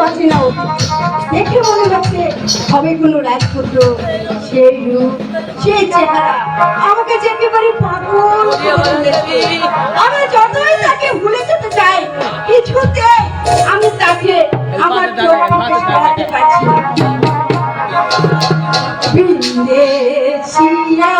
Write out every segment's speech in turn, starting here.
অচেনা অতীত দেখে মনে হচ্ছে হবে কোনো রাজপুত্র। সেই রূপ, সেই চেহারা আমাকে যে একেবারে পাগল করে তুলেছে। আমি যতই তাকে ভুলে যেতে চাই, কিছুতে আমি তাকে আমার চোখে সরাতে পারছি না। বিদেশিয়া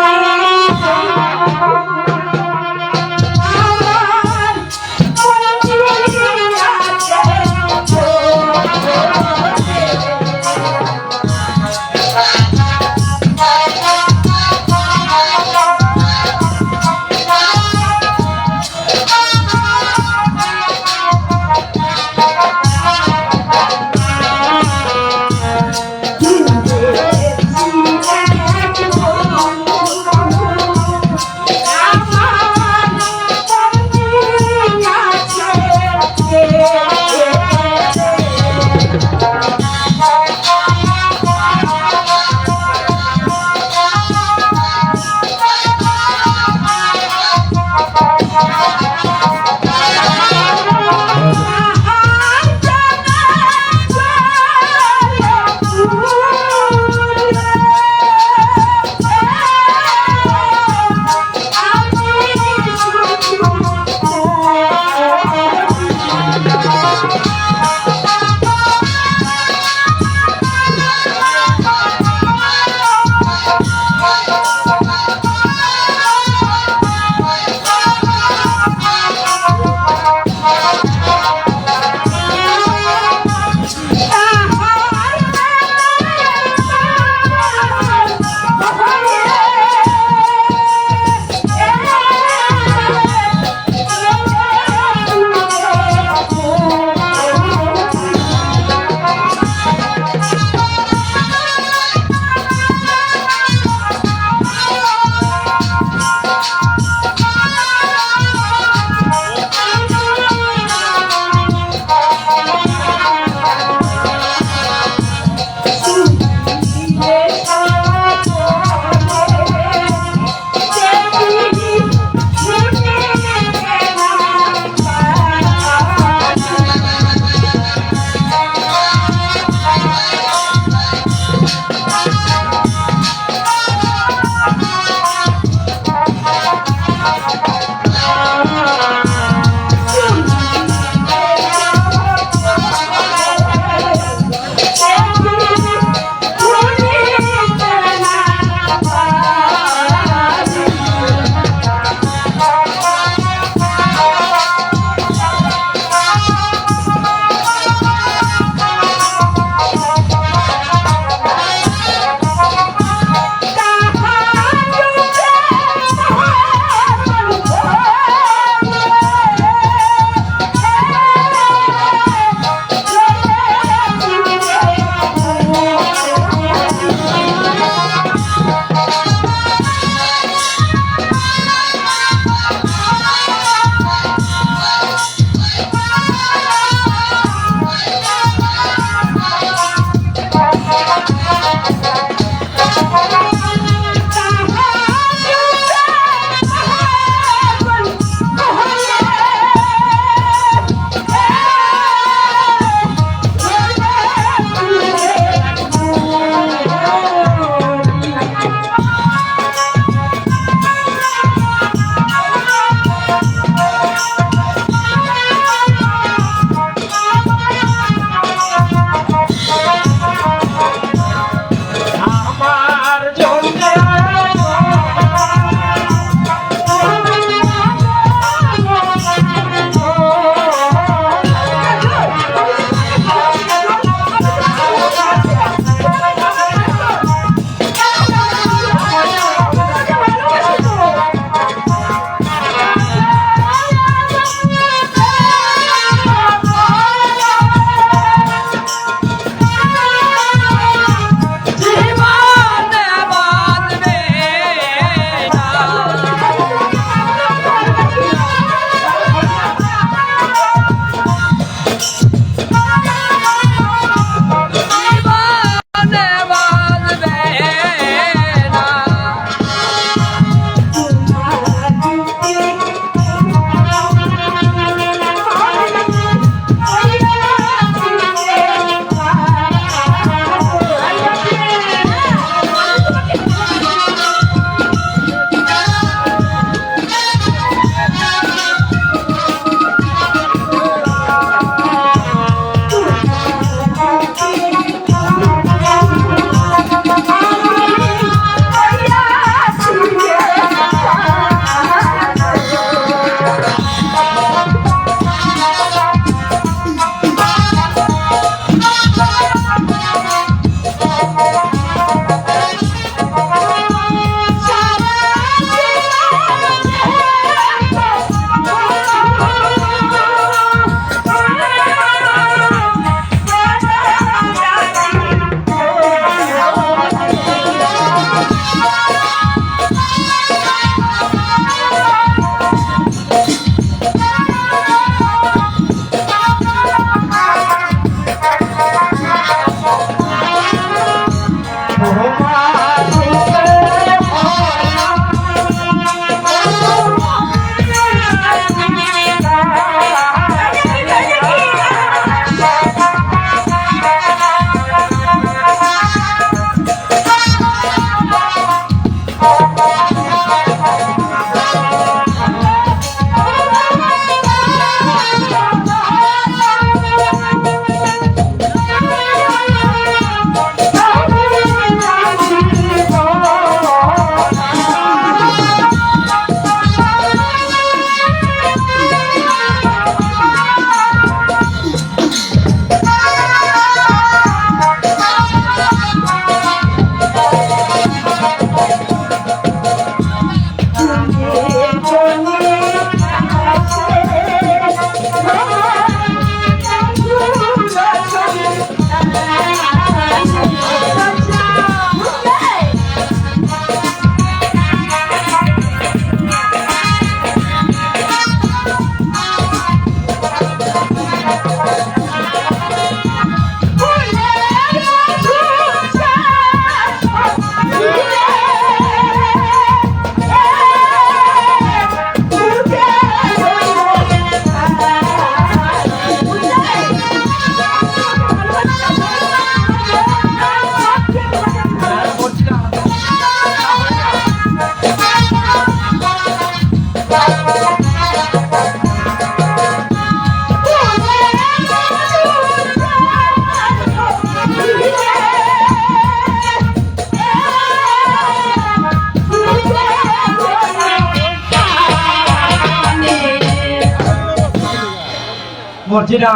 মর্জিনা,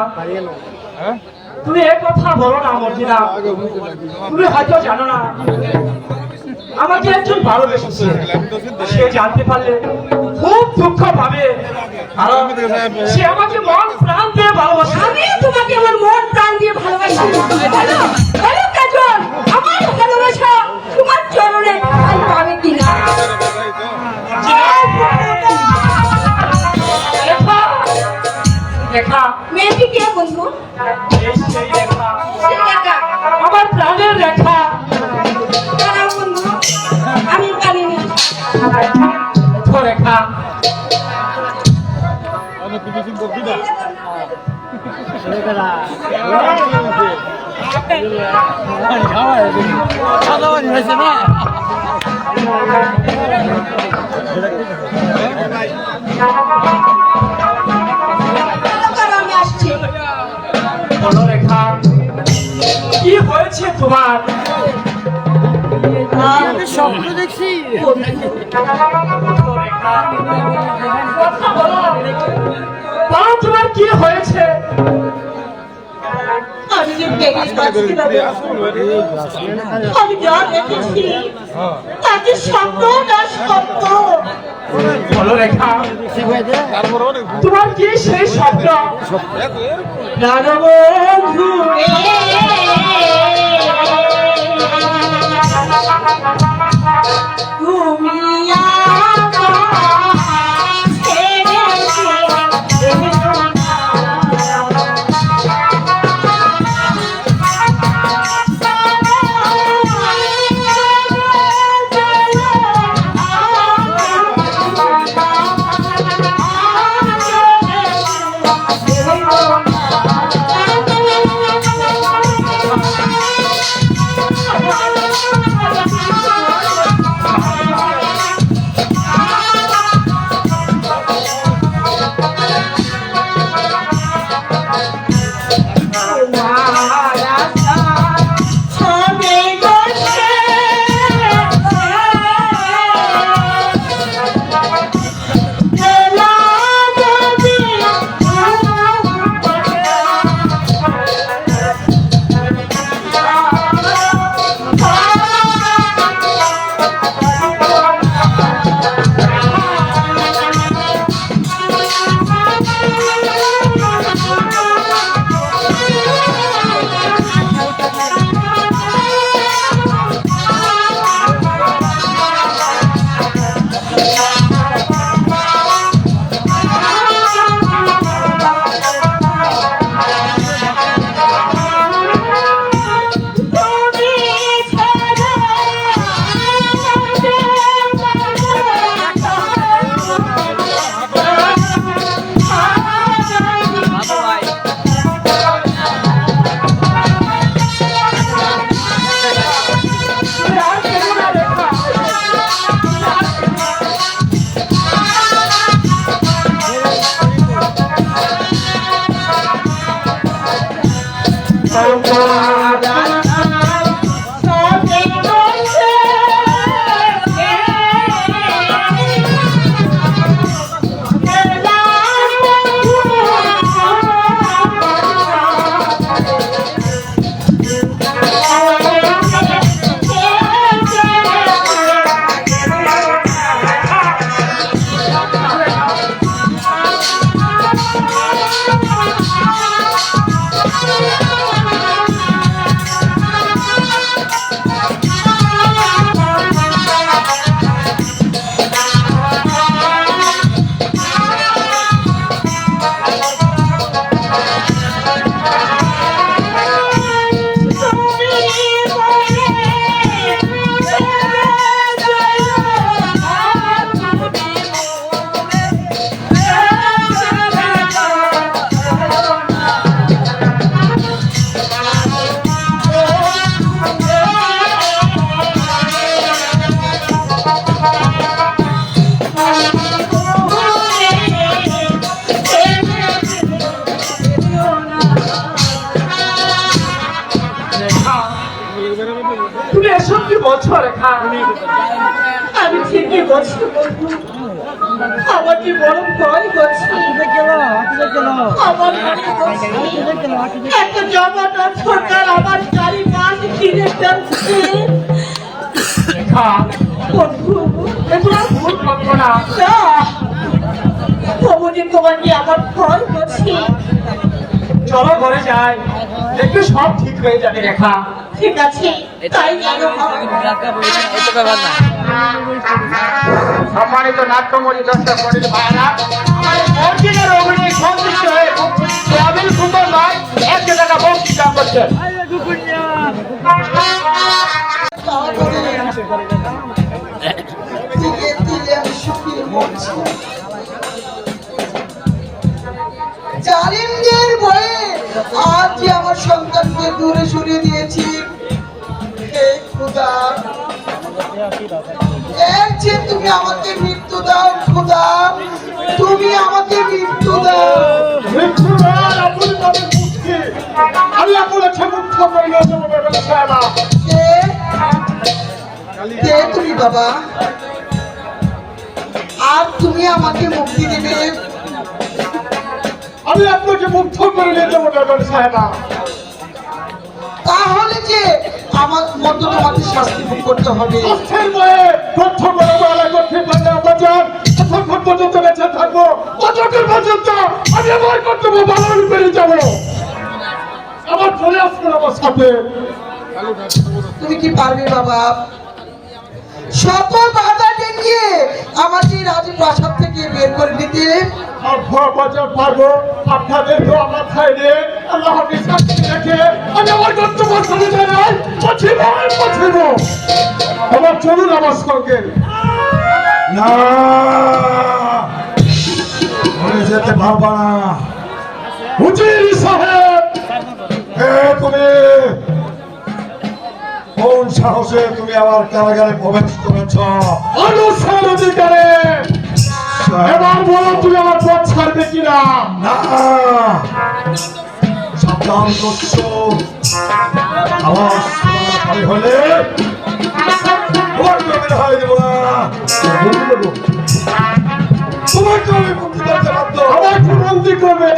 তুমি এ কথা বলো না মর্জিনা। তুমি হয়তো জানো না আমাকে একজন ভালোবেসেছে। সে জানতে পারলে খুব দুঃখ পাবে, কারণ সে আমাকে মন প্রাণ দিয়ে ভালোবাসে। আমি তোমাকে আমার মন প্রাণ দিয়ে ভালোবাসি। বলো, বলো কাজল, আমার ভালোবাসা তোমার চরণে ঠাঁই পাবে কিনা? রেখা, মেয়েটি কে বন্ধু? এই সেই রেখা, সে রেখা। আমার প্রাণের রেখা। দাঁড়াও বন্ধু, আমি জানিনি। তো রেখা, আমি আসছি। বলো রেখা, কি হয়েছে তোমার? স্বপ্ন দেখছি। তো রেখা, কথা বলো। বলো তোমার কি হয়েছে? আমি যে পেটে পাচ্ছি না, আমি যা দেখেছি তাকে স্বপ্ন না সত্য। বলো রেখা, তোমার কি সেই স্বপ্ন? প্রাণবন্ধু তুমি আমায় ছেড়ে যেও না। তুমি এসব কি বলছো রেখা? আমি ঠিকই বলছি বন্ধু, আমার কি বড় ভয় করছে। আমার মনে হচ্ছে একটা জমাটা সরকার আমার চারিপাশ ঘিরে ফেলছে। রেখা, বন্ধু, এগুলো আর ভুল ভাববো না। না, তবু যে তোমার কি আমার ভয় করছে। চলো ঘরে যাই, দেখবে সব ঠিক হয়ে যাবে রেখা। ঠিক আছে, তাই জানো। সম্মানিত নাট্যমণি দর্শক মন্ডলী ভাইরা, আমাদের অর্জুনের অভিনয় সন্তুষ্ট হয়ে সোয়াবিন সুন্দর নয় 100 টাকা বক্তৃতা করছেন। জালিমদের ভয়ে আজ যে আমার সন্তানকে দূরে সরিয়ে দিয়েছি। হে খোদা, এর যে তুমি আমাকে মৃত্যু দাও খোদা, তুমি আমাকে মৃত্যু দাও। আমি আপনাকে মুক্ত করে নিয়ে যাবো সাহেবা। কে কে তুমি বাবা? আর তুমি আমাকে মুক্তি দেবে? আমি আপনাকে মুক্ত করে নিয়ে যাবো সাহেবা। তাহলে যে আমার মতো তোমাকে শাস্তি ভোগ করতে হবে। অর্থের ভয়ে তথ্য করে বলা করতে পারলে অপচার ততক্ষণ পর্যন্ত বেঁচে থাকবো, ততক্ষণ পর্যন্ত আমি আমার কর্তব্য পালন করে যাবো। আমার চলে আসবেন আমার সাথে। তুমি কি পারবে বাবা? শত বাধা ডেঙ্গিয়ে আমাকে রাজপ্রাসাদ থেকে বের করে দিতে? পারবো আপনাদের তো আমার খাইলে আল্লাহ সাক্ষী রেখে আমি আমার কর্তব্য চলে যাই। আমার চলুন আমার সঙ্গে। না, মরে যেতে পারবা না। হুজুর সাহেব, তুমি কোন সাহসে তুমি আমার কারাগারে প্রবেশ করেছ? অনুষ্ঠান অধিকারে এবার বলো তুমি আমার পথ ছাড়বে কিনা? না, সাবধান করছো। আমার সময় হলে তোমাকে আমি রেহাই দেবো না। তোমাকে আমি মুক্তি করতে বাধ্য। আমাকে বন্দি করবে,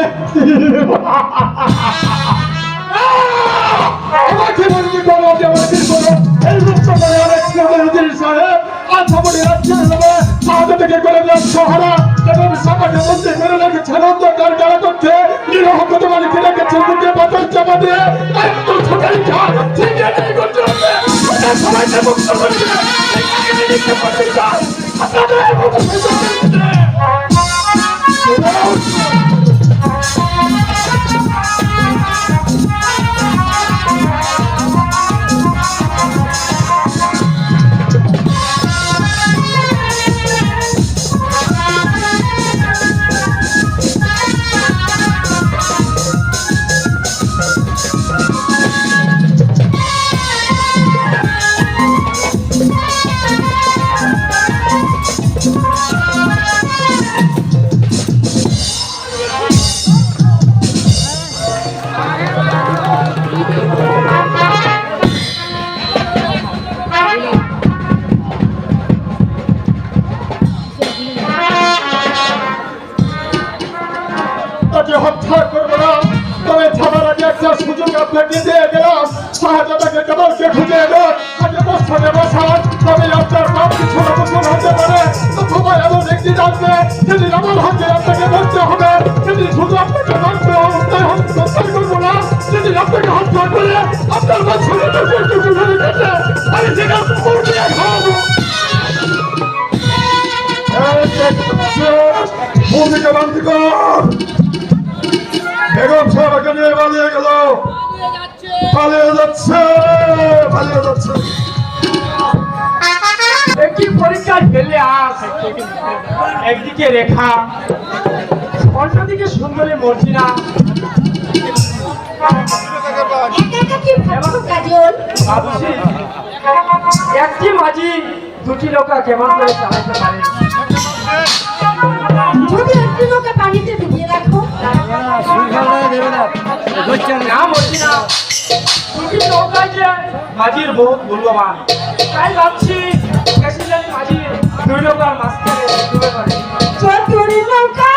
আমাকে বন্দি করো, আমাকে করো। এই রূপটা করে অনেক হুজুর সাহেব আজ আমাদের রাজ্যের নামে আজ থেকে করে দেন সহারা এবং সমাজে বন্দি করে রেখেছেন অন্ধকার গাড়া করতে। নিরহত তোমাকে রেখেছেন বুকে পাথর চাপা দিয়ে একদম ছোটাই খা ঠিক আছে করতে হবে। সবাইকে মুক্ত করে দিলে আপনাদের মতো হত্যা করবো না, তবে থামার আগে একটা সুযোগ আপনাকে দিয়ে গেলাম। শাহজাদাকে কেবলকে খুঁজে এলো আগে বস্তানে বসান, তবে আপনার সব কিছু অবসর হতে পারে। অথবা এমন একটি রাখবে যেদিন আমার হাতে আপনাকে ধরতে হবে, সেদিন শুধু আপনাকে ধরতে বলে আপনার মা ছোট আমি যেখানে করবি খাওয়াবো। মুদিকে বান্দি কর। বেগম সাহেবকে নিয়ে পালিয়ে গেল, পালিয়ে যাচ্ছে, পালিয়ে যাচ্ছে। একটি পরীক্ষায় ফেলে আস, একদিকে রেখা, অন্যদিকে সুন্দরী মর্জিনা। একা একা কি ভাবছো কাজল? ভাবছি একটি মাঝি দুটি নৌকা কেমন করে চালাতে পারে। যদি একটু নৌকা পানিতে ডুবিয়ে রাখো, না মর্জিনা, দুটি নৌকায় যে মাঝির বহুত মূল্যবান, তাই ভাবছি প্রেসিডেন্ট মাঝি দুই নৌকার মাঝখানে ডুবে পড়ে। চতুরি নৌকা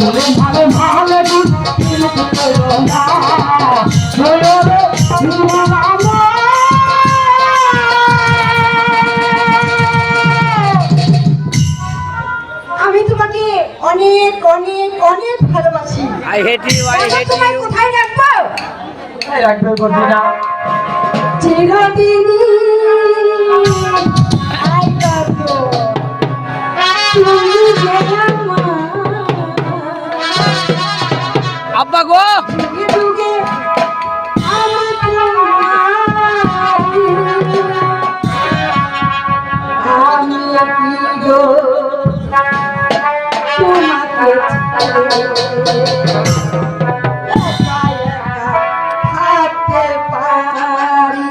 চলে ভালো ভালো দুধ কিন্তু করো না চলো রে আমি তোমাকে অনেক অনেক অনেক ভালোবাসি। I hate you, I hate তোমায় you. কোথায় রাখবো? কোথায় রাখবে বর্দিনা? চিরদিনই I love you। তুমি যে আমার Abba go. যুগে যুগে আমার আমি কি গো তোমাকে থাকতে পারি।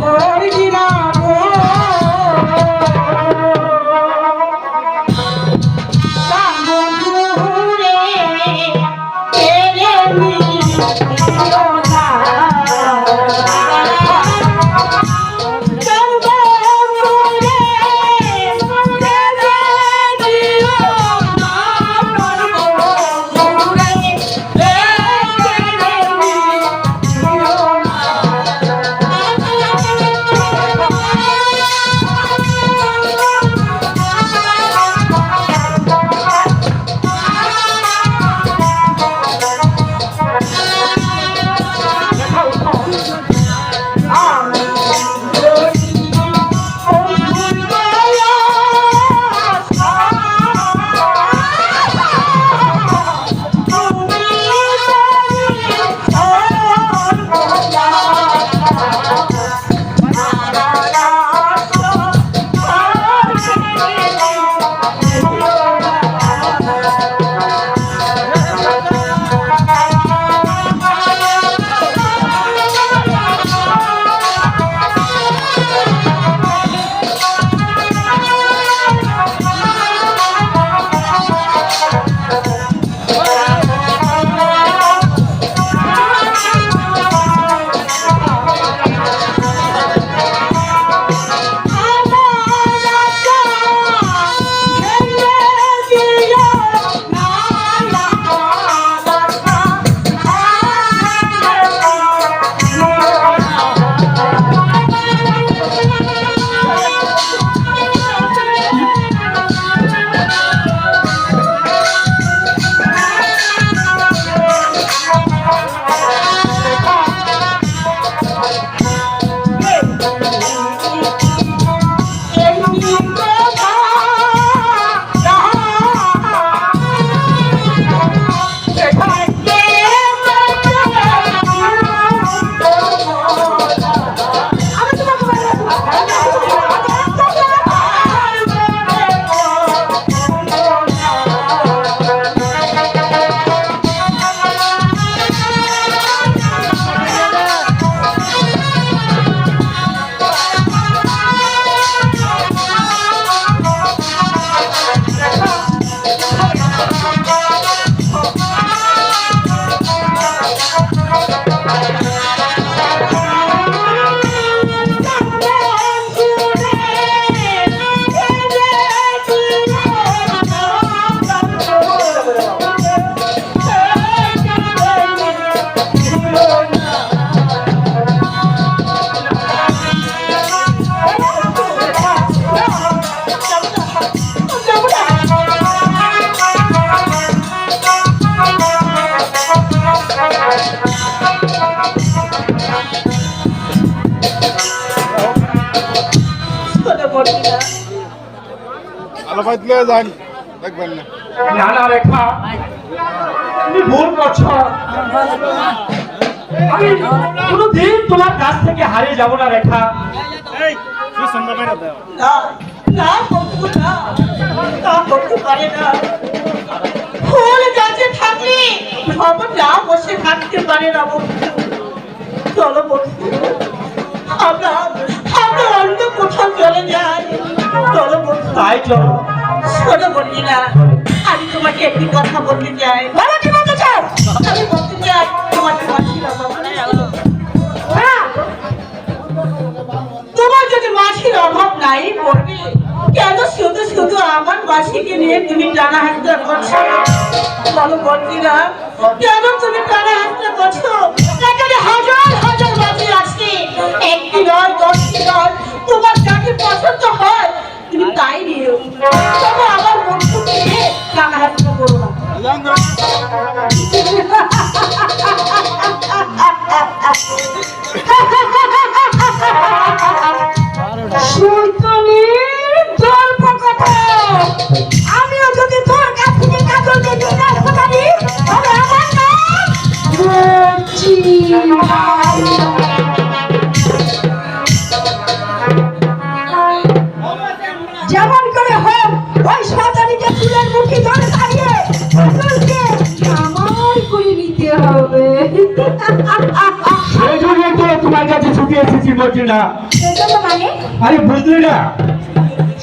মর্জিনা গো আলো পাইলে যান দেখবেন না না না রেখা তুমি ভুল করছো আমি কোনোদিন তোমার কাছ থেকে হারিয়ে যাব না রেখা না না বন্ধু না তা করতে পারে না ফুল গাছে থাকলে খবর না বসে থাকতে পারে না বন্ধু চলো বন্ধু আমরা আমরা অন্য কোথাও চলে যাই চলো বন্ধু তাই চলো শোনো বললি না আমি তোমাকে একটি কথা বলতে চাই বলো কি বলতে চাও আমি বলতে চাই তোমাকে মাসির অভাব নেই। হ্যাঁ, তোমার যদি মাসির অভাব নাই পড়বে কেন শুধু শুধু আমার মাসিকে নিয়ে তুমি টানা হাসটা করছো বলো বলছি না কেন তুমি টানা হাসটা করছো এখানে হাজার হাজার মাসি আছে একটি নয় 10টি নয় তোমার যাকে পছন্দ হয় তুমি তাই নিও তবে আমার বন্ধুকে নিয়ে টানা হাসটা করো না আমিও যদি তোর কাছ থেকে কাজল দেখে কথা দিই তবে আমার নাম যেমন করে হোক ওই সাঁতারিকে ফুলের মুখে ধরে দাঁড়িয়ে কাজলকে আমার করে নিতে হবে সেই জন্য তো তোমার কাছে ছুটে এসেছি মর্জিনা। সেজন্য মানে আরে বুঝলি না,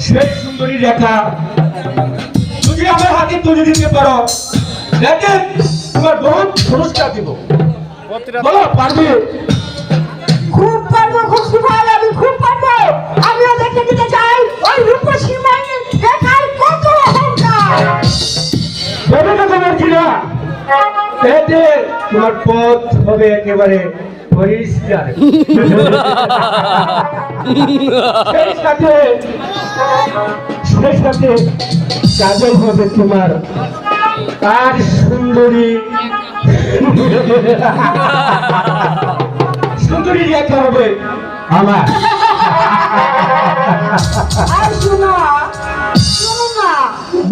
সেই সুন্দরী রেখা যদি আমার হাতে তুলে দিতে পারো, দেখে তোমার বহুত পুরস্কার দিব। বলো পারবে? খুব পারবো, খুব সুভাল, আমি খুব পারবো। আমিও দেখে দিতে চাই ওই রূপসী মায়ের দেখার কত অহংকার। ভেবে দেখো মর্জিনা, এতে তোমার পথ হবে একেবারে পরিষ্কার। সেই সাথে কাজল হবে তোমার, আর সুন্দরী সুন্দরী রেখা হবে আমার। আর শোনো, শোনো না,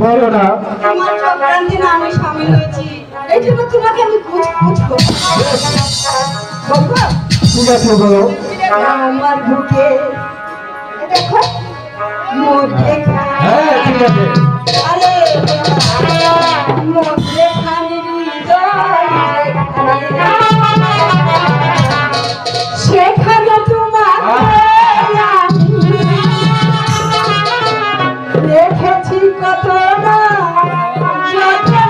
বলো না। তোমার চক্রান্তে না আমি সামিল হয়েছি, এই জন্য তোমাকে আমি কুচ করবো। ঠিক আছে বলো। আমার বুকে দেখো মধ্যে হ্যাঁ ঠিক আছে। আরে মধ্যে খানি সেখানে তোমার দেখেছি কত না আমার বুকে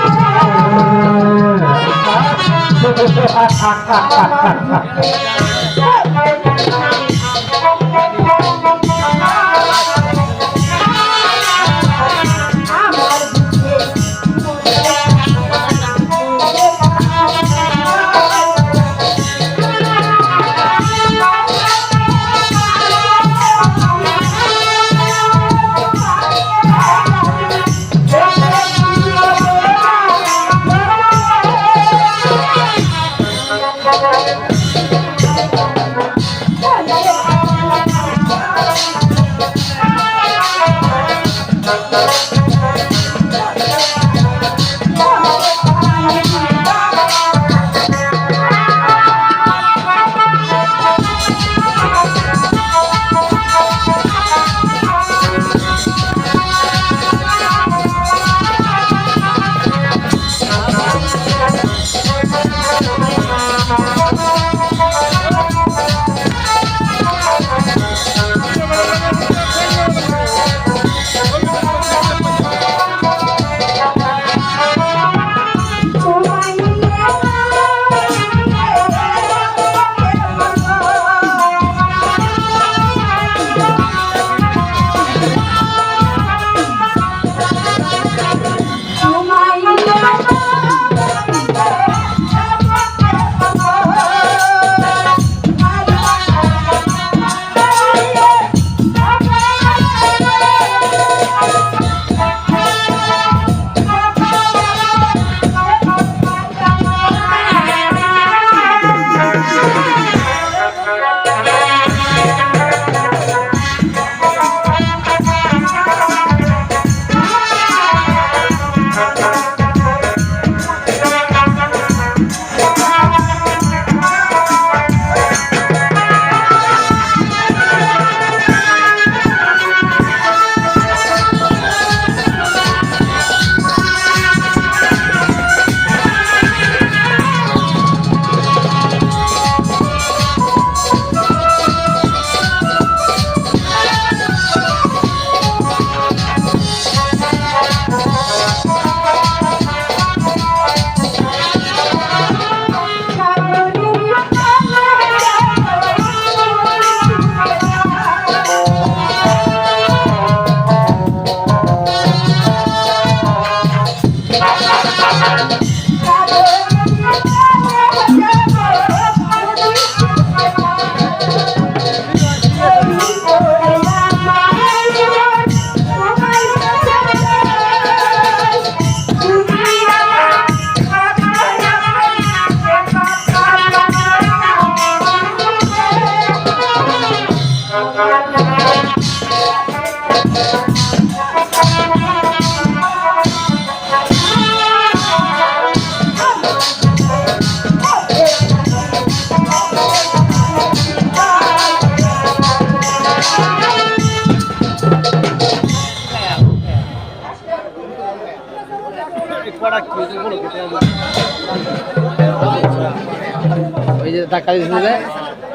ওই যে ধাক্কা দিয়েছিল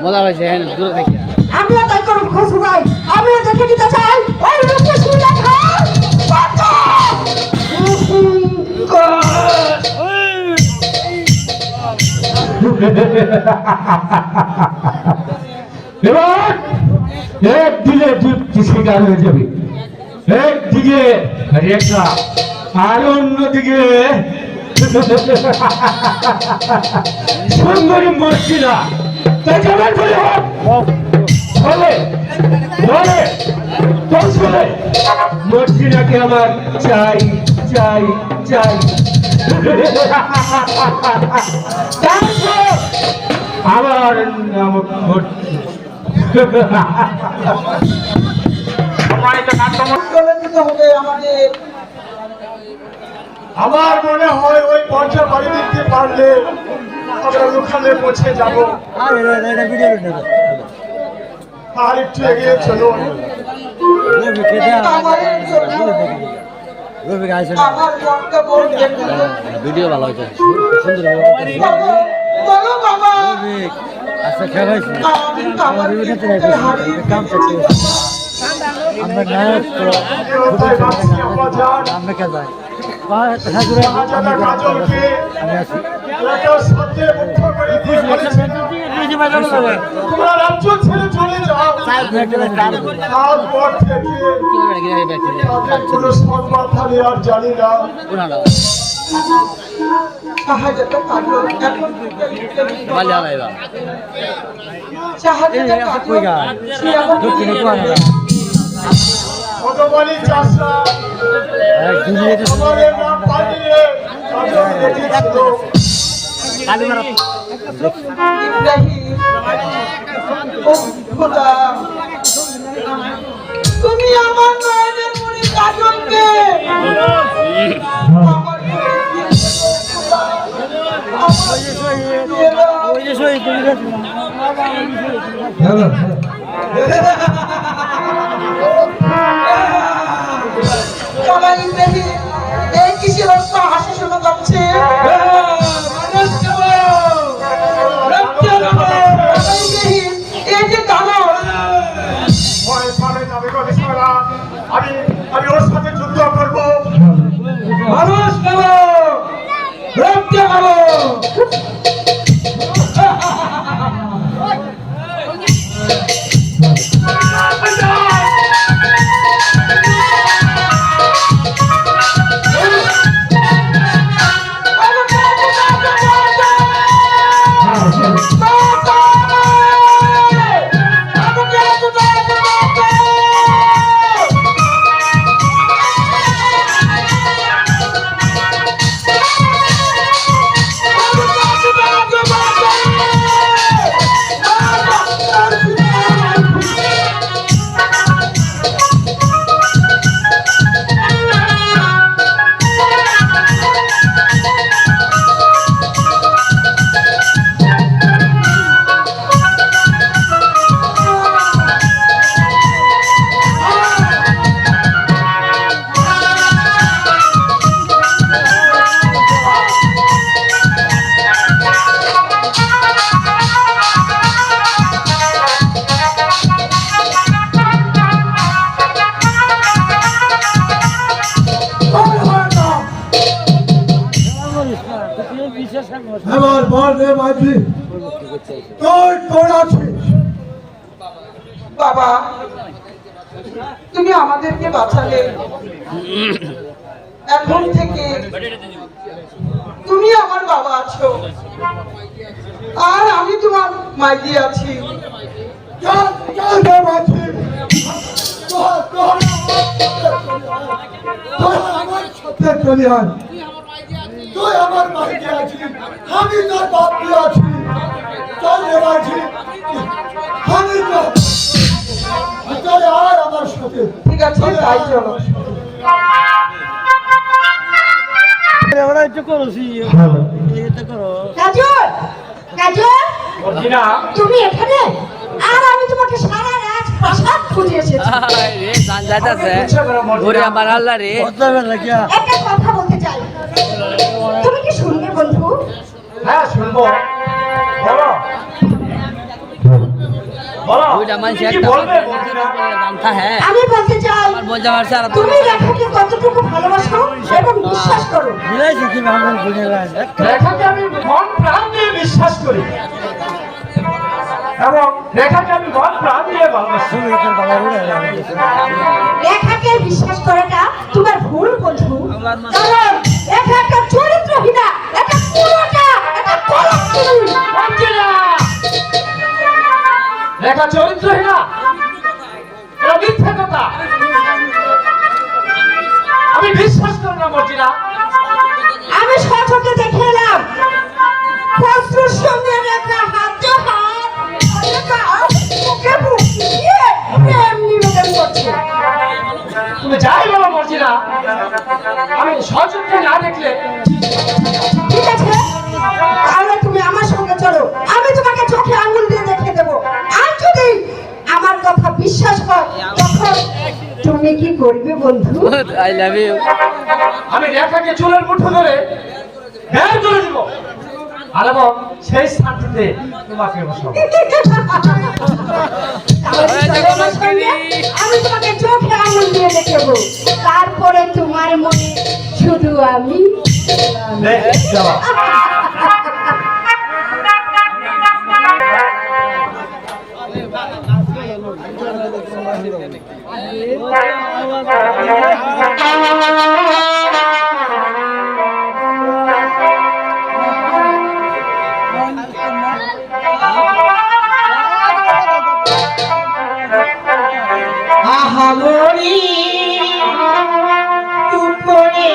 মজা হয়েছে হ্যাঁ দূরে থেকে আমিও তাই করব খুশু ভাই, আমিও দেখে দিতে চাই ওই রূপে সুন্দর ঘর বাঁচা। এবার একদিকে তুই শিকার হয়ে যাবি, একদিকে রেখা আর অন্যদিকে সুন্দরী মর্জিনা। তাই কেমন করে বলে বলে তোর শুনে মর্জিনাকে আমার চাই চাই চাই। তারপর আমার নাম চলে যেতে হবে আমাদের। আমার মনে হয় ওই পর্যা বাড়ি দিতে পারলে আমরা ওখানে পৌঁছে যাব। আর একটু এগিয়ে চলুন। আমার মনটা বলছে ভিডিও ভালো হয়েছে সুন্দর বলো বাবা, আচ্ছা খেলা হয়েছে আমি আমার হারিয়ে কাম করতে আমরা নায়ক কোথায় যাচ্ছি আমরা জান? আমরা কে যাই শাহজাদা কাজলকে এলাকার সাথে মুক্ত করে দিয়ে বলেছে, তোমরা রাজ্য ছেড়ে চলে যাও। তারপর থেকে তাদের কোনো সংবাদ আমি আর জানি না। শাহজাদা কাজল এখন শাহজাদা কাজল সে এখন ভগবানই চাষা আমাদের নাম পাঠিয়ে কাজল দেখেছিল। ইব্রাহিম ও খোদা, তুমি আমার নয়নের মণি কাজলকে আমার সবাই ইব্রাহিম এই কিসের অর্থ হাসি শোনা যাচ্ছে? ইব্রাহিম এই যে দানব, ভয় পাবে না বেগম ইসমাইলা। আমি ওর সাথে যুদ্ধ করবো। মানুষ বলো রক্তে বলো আমার বর্ণে মাঝি তোর তোর আছিস। বাবা তুমি আমাদেরকে বাঁচালে, এখন থেকে তুমি আমার বাবা আছো আর আমি তোমার মাইজি আছি। তুই আমার মাঝে আছিস, আমি তোর বাপ আছি। চল রে মাঝি, আমি চল আর আমার সাথে। ঠিক আছে তাই চলো। ওরা একটু করছি এটা করো কাজল, কাজল মর্জিনা তুমি এখানে? আর আমি তোমাকে সারা রাত প্রাসাদ খুঁজে এসেছি। রে জান যাইতাছে ওরে আমার আল্লাহ রে একটা কথা বলতে চাই, তুমি কি শুনবে বন্ধু? হ্যাঁ শুনবো বলো। বলো, দুইটা মানুষ তুমি কি একটা বলবে মর্জিনা? জানতা হ্যাঁ আমি বলতে চাই আমার বলতে পারছে আর তুমি রেখাকে কতটুকু ভালোবাসো এবং বিশ্বাস করো। রেখাকে আমি মন প্রাণ দিয়ে বিশ্বাস করি এবং রেখাকে আমি মন প্রাণ দিয়ে ভালোবাসি। রেখাকে বিশ্বাস করাটা তোমার ভুল বন্ধু, কারণ রেখা একটা চরিত্রহীনা, একটা পুরোটা একটা কলঙ্কিনী। মর্জিনা! রেখা চরিত্রহীনা? এটা মিথ্যা কথা। আমি বিশ্বাস করি না মর্জিনা। আমি সচকে দেখে এলাম প্রশ্নের সঙ্গে রেখা হাত রেখা মুখে মুখ দিয়ে প্রেম নিবেদন করছে। তুমি যাই বলো মর্জিনা, আমি সচক্ষে না দেখলে ঠিক আছে, তাহলে তুমি আমার সঙ্গে চলো, আমি তোমাকে চোখে আঙুল দিয়ে দেখে দেবো। আর যদি আমার কথা বিশ্বাস হয় তখন তুমি কি করবে বন্ধু? আই লাভ ইউ আমি রেখাকে চুলের মুঠো ধরে বের করে দিব আর এবং সেই স্থানটিতে তোমাকে বসাবো। তাহলে চলো আমার সঙ্গে, আমি তোমাকে চোখে আঙুল দিয়ে দেখাবো, তারপরে তোমার মনে শুধু আমি। যাওয়া। আহামরি উপরে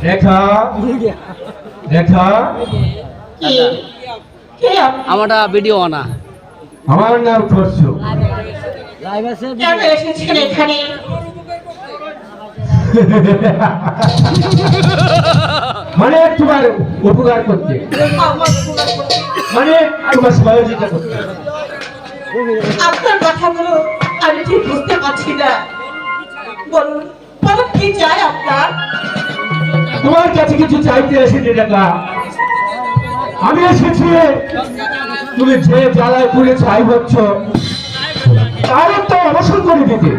রেখা রেখা আমারটা ভিডিও আনা আমার নাম খরচু। কেন এসেছেন এখানে? মানে তোমার উপকার করতে, মানে তোমার সহযোগিতা করতে। আপনার কথাগুলো আমি ঠিক বুঝতে পারছি না। বলুন বলুন কি চাই আপনার? তোমার কাছে কিছু চাইতে এসেছি রেখা। আমি এসেছি তুমি যে জ্বালায় পুড়ে ছাই হচ্ছ তার একটা অবসর করে দিতে।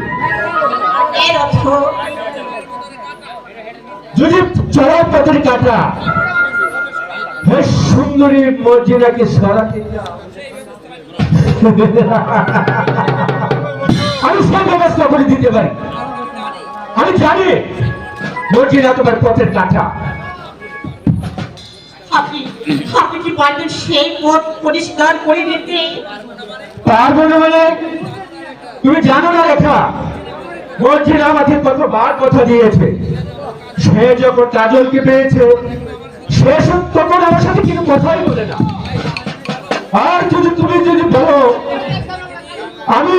এর অর্থ যদি চড়াই পথের কাটা বেশ সুন্দরী মর্জিনাকে সরাতে আমি সব ব্যবস্থা করে দিতে পারি। আমি জানি মর্জিনা তোমার পথের কাঁটা। আপনি আপনি কি পারবেন সেই পথ পরিষ্কার করে দিতে? পারবো না মানে? তুমি জানো না রেখা, মর্জিনা আমাকে কতবার কথা দিয়েছে, সে যখন কাজলকে পেয়েছে সে তখন আমার সাথে কিন্তু কথাই বলে না। আর যদি তুমি যদি বলো আমি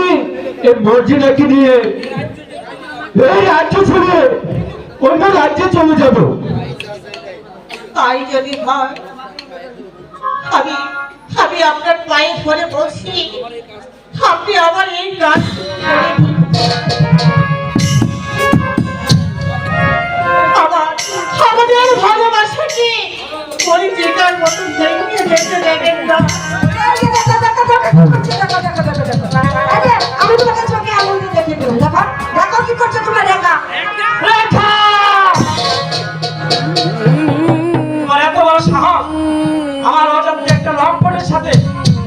এই মর্জিনাকে নিয়ে এই রাজ্য ছেড়ে অন্য রাজ্যে চলে যাব, তাই যদি হয় আমি আমি আপনার পায়ে ধরে বলছি, আপনি আমার এই কাজ করে দিন। আমাদের ভালোবাসাকে পরিচিতার মতো ভেঙে যেতে দেবেন না। আমি তোমাকে চোখে আঙুল দিয়ে দেখে দেবো। দেখো দেখো কি করছো তোমার রেখা। রেখা! তোমার এত বড় সাহস, আমার অজান্তে একটা লম্পটের সাথে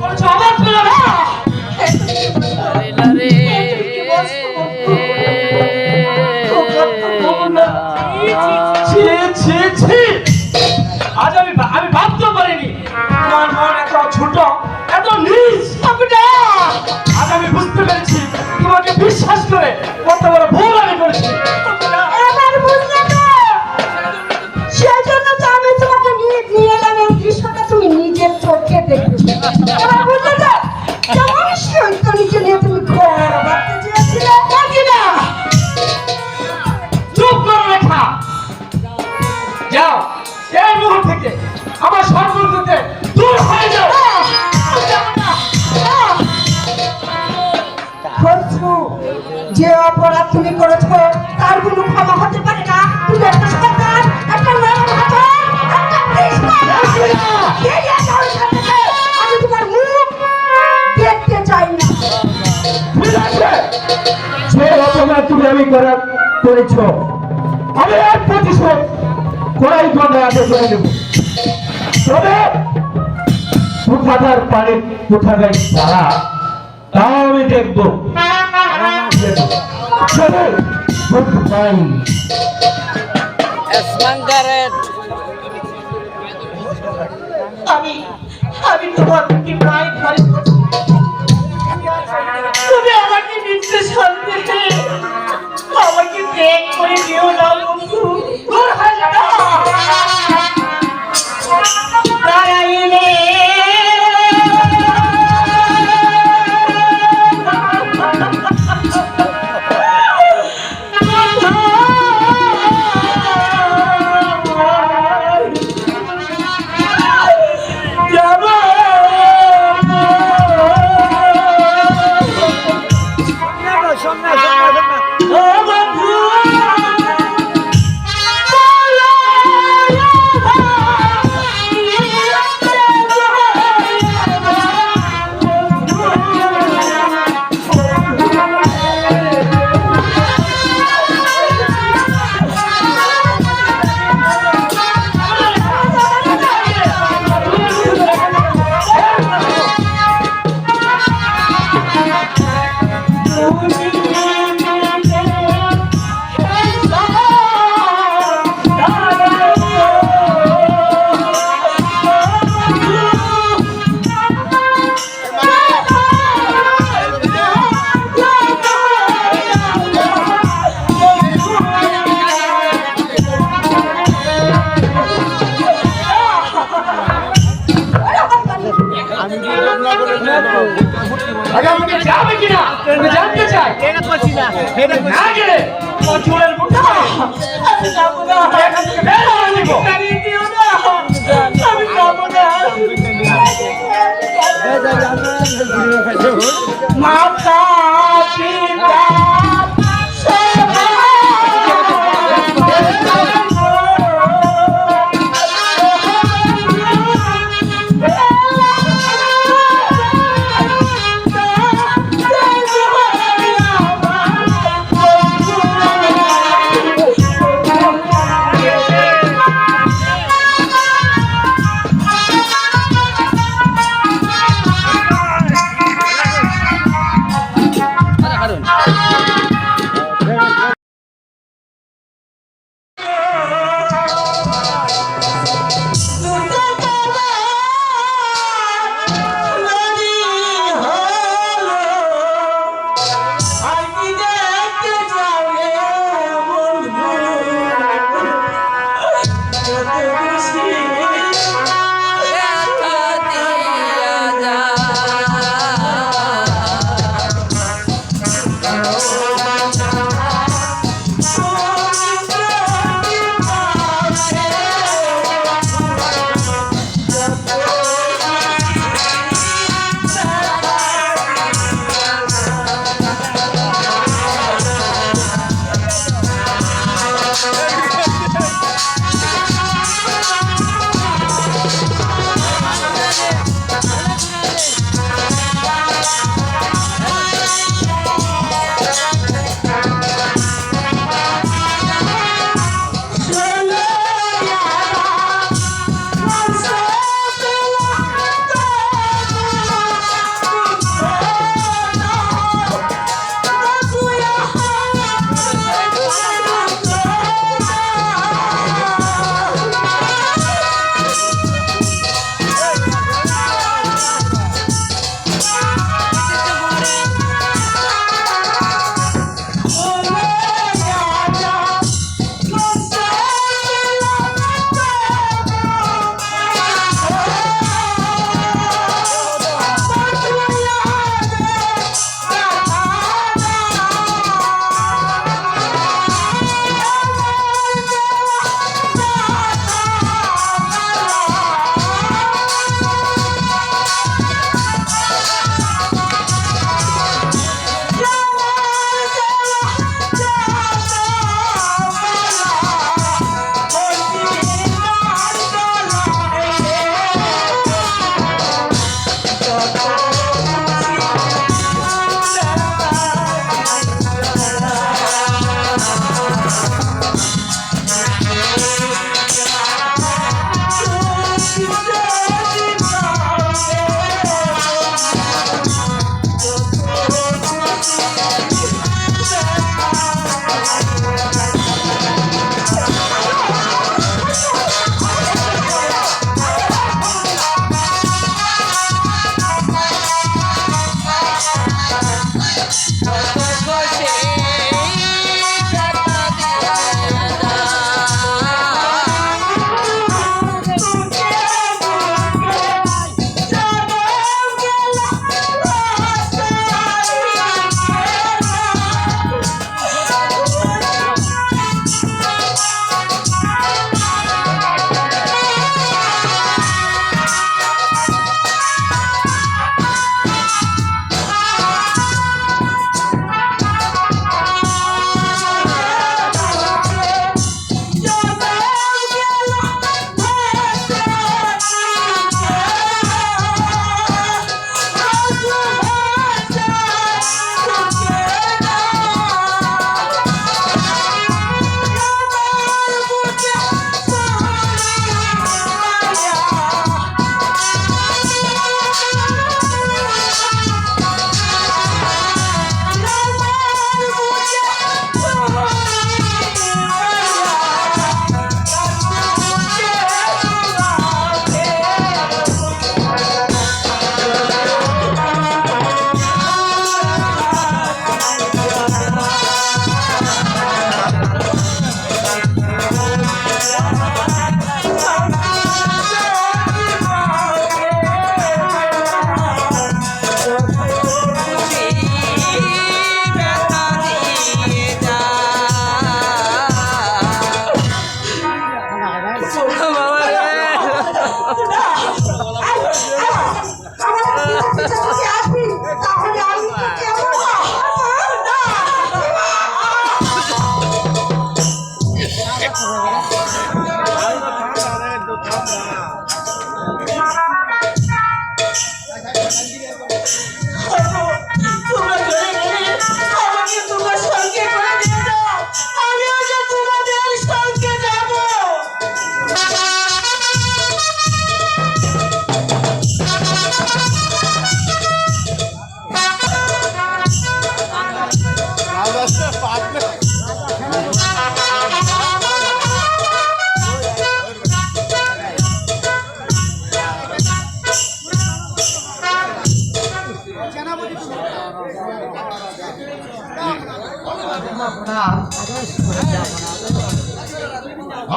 বলছো অবাক করে না? ছি, ছি, ছি! আজ আমি ভাবতে পারিনি তোমার মন এত ছোট, এত নিজ। আজ আমি বুঝতে পেরেছি তোমাকে বিশ্বাস করে কত বড় ভুল আমি করেছি। এবার বুঝলে তো? সেই জন্য তো আমি তোমাকে নিয়ে এলাম, এই দৃশ্যটা তুমি নিজের চোখে দেখবে। এবার বুঝলে তো? কেমন সৈতনীকে নিয়ে তুমি ঘর বাড়তে চেয়েছিলে? মর্জিনা! চুপ করো রেখা। যাও এই মুহূর্ত থেকে আমার সর্বদূর থেকে দূর হয়ে যাও। করছো যে অপরাধ তুমি করেছো তার কোনো ক্ষমা হতে পারে না। তুমি একটা সন্তান, একটা নাম হাতে, একটা কৃষ্ণ। বেরিয়ে যাও এখান থেকে। আমি তোমার মুখ দেখতে চাই না। ঠিক আছে, যে অপরাধ তুমি আমি করেছ আমি এক প্রতিশোধ কড়াই গন্ডায় আগে করে নেব। তবে কোথাকার পারে কোথাকার তারা তাও আমি দেখবো। চলো, goodbye. Esmangaret. আমি আমি তোমার কি প্রায় ঘরে বসে। তুমি আমাকে নিতে শান্তি আমাকে ত্যাগ করে দিও না বন্ধু। দূর হয়ে যাও। নারায়ণে আগে আমাকে যাবে কিনা আমি জানতে চাই। না গেলে তোমার চুলের মুঠটা আমি যাবো না। এখান থেকে বের করে দিব। তাড়িয়ে দিও না। আমি যাবো না। মাতা পিতা সবাই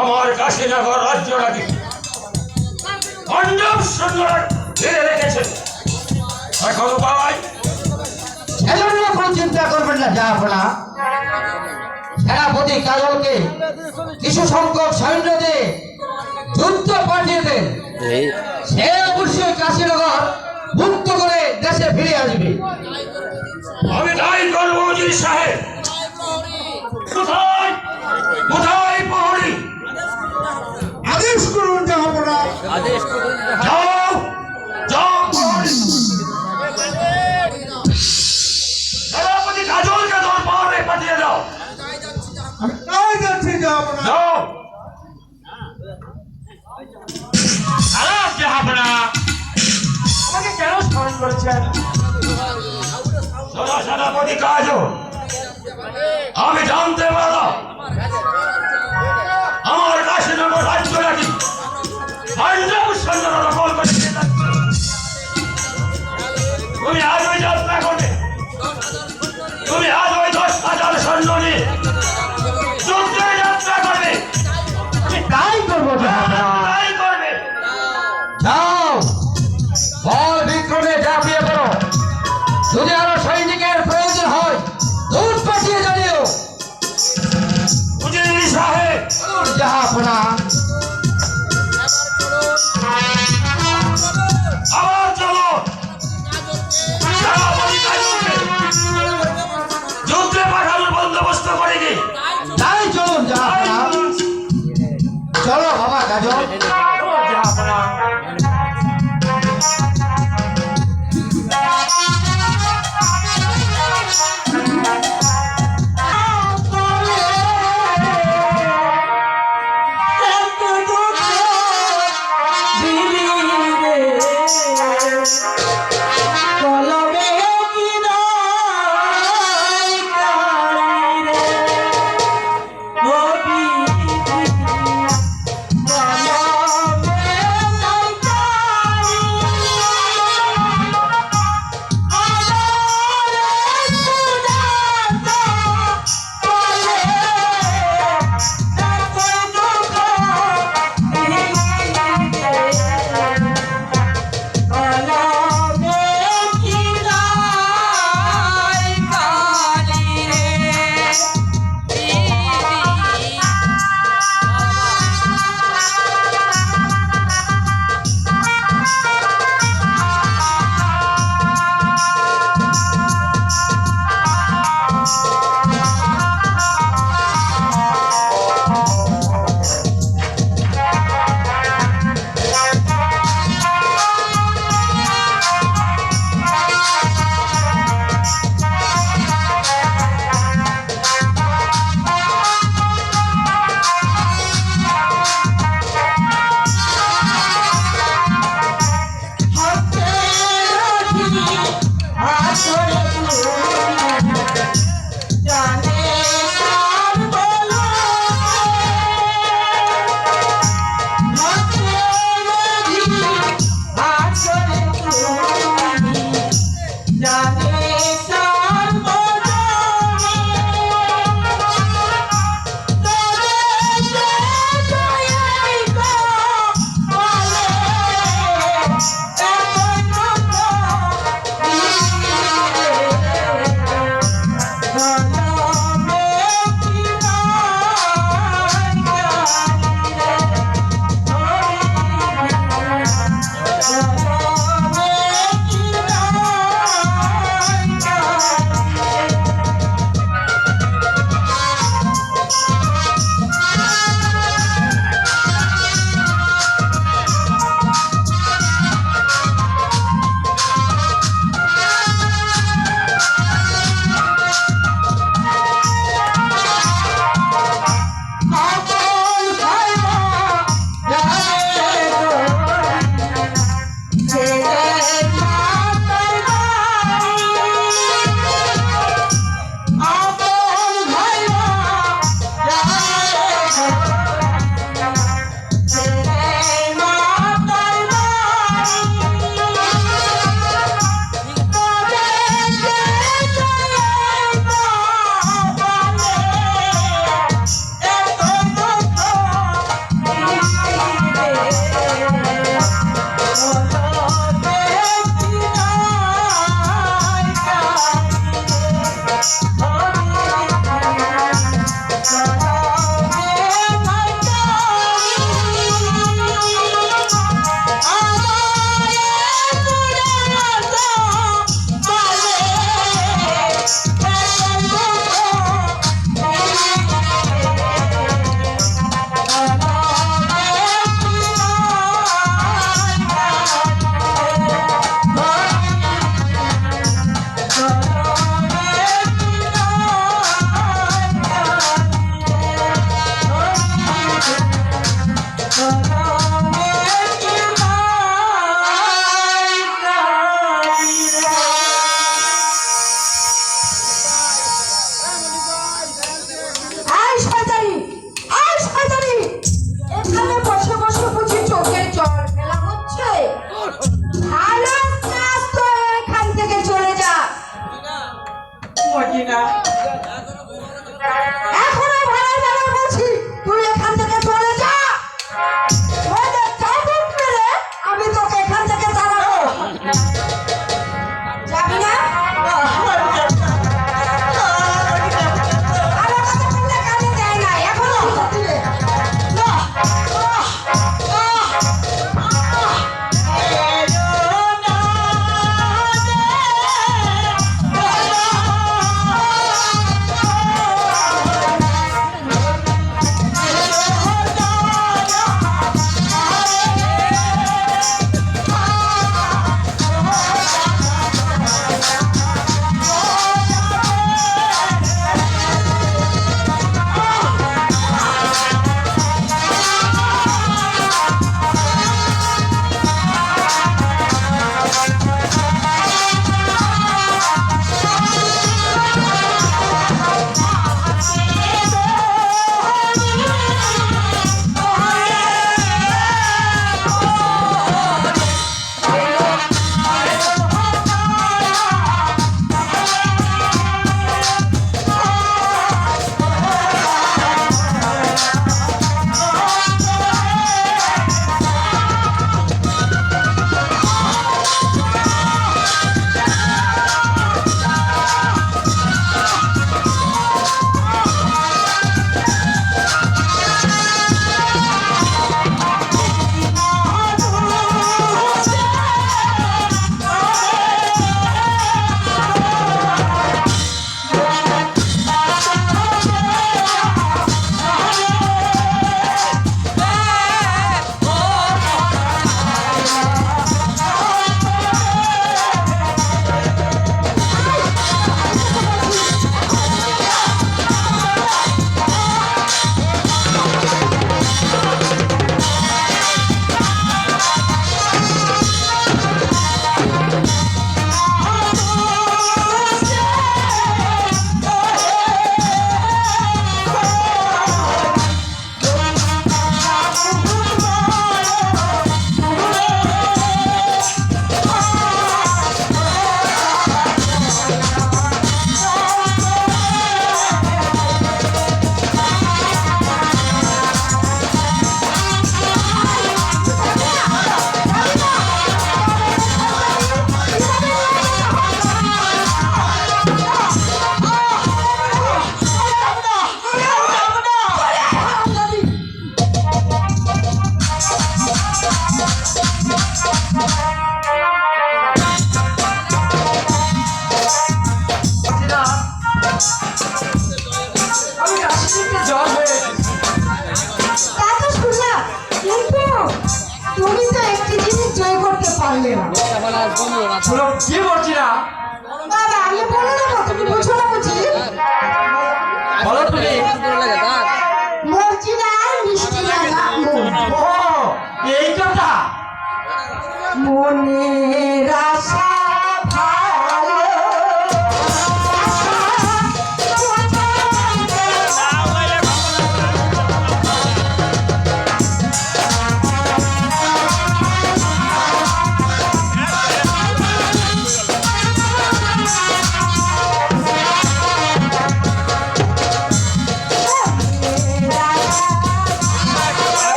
আমার কাশীনগর রাজ্যটাকে পাঞ্জাব সৈন্যরা ঘিরে রেখেছে। এখন উপায় এজন্য কোনো চিন্তা করবেন না জাহাপনা। সেনাপতি কাজলকে কিছু সংখ্যক সৈন্য দিয়ে যুদ্ধ পাঠিয়ে দেন। সে অবশ্যই কাশীনগর মুক্ত করে দেশে ফিরে আসবে। আমি তাই করবো উজির সাহেব। কোথায় কোথায় প্রহরী? আদেশ করুন জাহাপনা। যাও যাও প্রহরী। সেনাপতি কাজলকে দরবারে পাঠিয়ে দাও। আমি তাই যাচ্ছি জাহাপনা। যাও। সালাম জাহাপনা। আমাকে কেন স্মরণ করেছেন? শোনো সেনাপতি কাজল, আমি জানতে পারলাম আমার কাশীনগর রাজ্য নাকি পাঞ্জাব সৈন্যরা দখল করে নিয়ে যাচ্ছে। তুমি আজ ওই যাত্রা করবে, তুমি আজ ওই 10,000 সৈন্য নিয়ে যুদ্ধে যাত্রা করবে। আমি তাই করবো জাহাপনা। তাই করবে। যাও, বল বিক্রমে ঝাঁপিয়ে পড়ো। যদি আরো সৈনিকের প্রয়োজন হয় দূর পাঠিয়ে জানিও। উজির সাহেব, জাহাপনা। আবার চলো। সেনাপতি কাজলকে যুদ্ধে পাঠানোর বন্দোবস্ত করে দিই। তাই চলুন জাহাপনা। চলো বাবা কাজল। জাহাপনা। এত দুঃখ দিলি রে, কলমে কি নাই কালি রে, ও বিধি, মায়া জল হয়ে তা তো শুনলাম, কিন্তু তুমি তো একটি জিনিস জয় করতে পারলে না। শুনো কি বলছি না বাবা, আমি বলে দেবো, তুমি বুঝো না বুঝি? বলো তুমি মর্জি না, মিষ্টি লাগা মন। ও এই কথা মনের আশা ভালো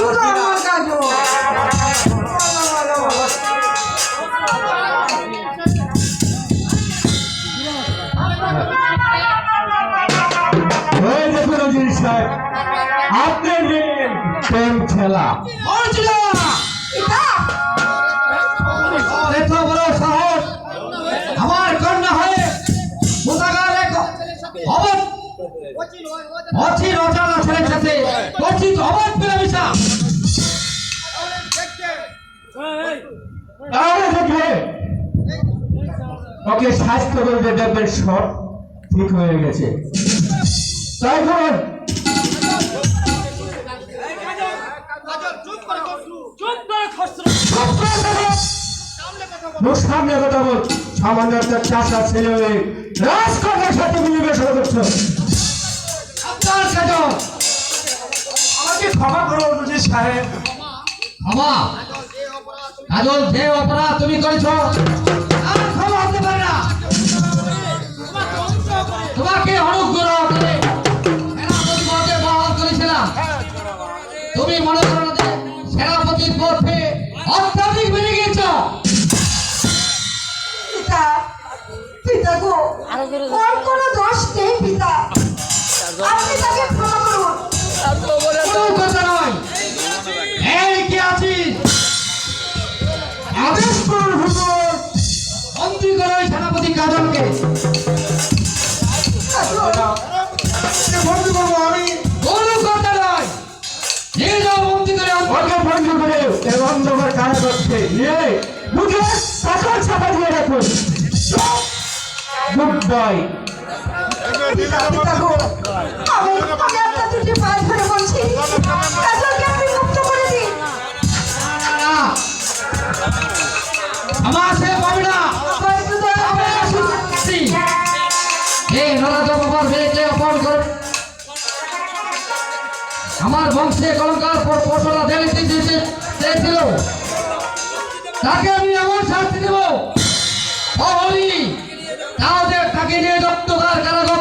শুধু আমার কাজল। এই দেখুন অজির সাহেব, আপনি নিলেন প্রেম খেলা। এত বড় সাহস আমার কন্যা হয়ে কোথাকার এক অচির অজানা ছেলের সাথে কঠিন অবাধ মেলামেশা। তাহলে দেখবে ওকে স্বাস্থ্য বলতে দেখবেন সব ঠিক হয়ে গেছে। তাই করুন। সামনে কথা বল, সামান্য একটা চাষা ছেলে হয়ে রাজকন্যার সাথে মিলিমিশে করছো। আপনার কাজল, আমাকে ক্ষমা করো অনুজিৎ সাহেব। ক্ষমা কাজল, যে অপরাধ তুমি করেছো আর ক্ষমা হতে পারে না। তোমাকে অনুগ্রহ করে সেনাপতি পদে বহাল করেছিলাম। তুমি মনে করো না যে সেনাপতির পদ পেয়ে অত্যাধিক বেড়ে গিয়েছ। পিতা, পিতা গো, ওর কোনো দোষ নেই পিতা, আপনি তাকে ক্ষমা করুন। কোনো কথা নয়। এই কি আছিস? আদেশ করুন হুজুর, বন্দী করো এই সেনাপতি কাজলকে। বন্দী করবো আমি? কোনো কথা নয়। নিয়ে যাও বন্দী করে। ওকে বন্দী করে এই অন্ধকার কারা করছে নিয়ে মুখে সাকর ছাপা দিয়ে রাখুন। Good bye. পিতা গো, আমি আপনার দুটি পায়ে ধরে বলছি, কাজলকে আপনি মুক্ত করে দিন। আমার সে পাবে না। এই নরাজ বাবার মেয়েকে অপহরণ করে আমার বংশে কলঙ্কার পটলা দিতে চেয়েছিল, তাকে আমি এমন শাস্তি দেব তাকে নিয়ে দপ্তকার কারাগার